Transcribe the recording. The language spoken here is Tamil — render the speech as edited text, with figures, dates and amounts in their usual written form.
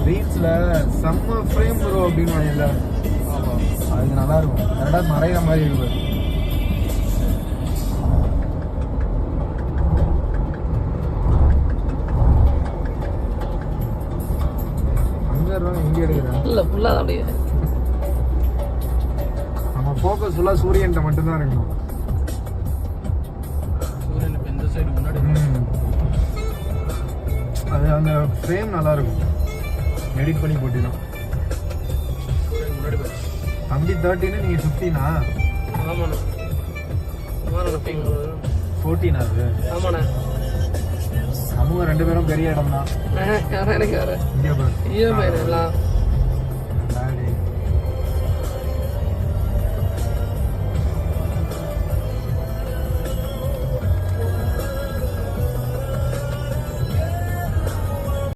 ரீல்ஸ்ல செம்ம ஃப்ரேம் ப்ரோ அப்படின்னு வாங்கல, அது நல்லா இருக்கும். கரெக்டா மறைகிற மாதிரி இருக்கு. இங்க எடுக்கிறேன் இல்ல ஃபுல்லா அப்படியே நம்ம ஃபோக்கஸ் ஃபுல்லா சூரியன்ட்ட மட்டும் தான் இருக்கணும். சூரியன் இப்ப இந்த சைடு முன்னாடி அது அந்த ஃப்ரேம் நல்லா இருக்கும். எடிட் பண்ணி போட்டினா முன்னாடி தம்பி 13 நீங்க 15ஆ? ஆமாண்ணா 14 அது. ஆமாண்ணா அவங்க 2 பேரும் பெரிய இடம் தான். எனக்கு வேற இங்கே பாரு எல்லாம்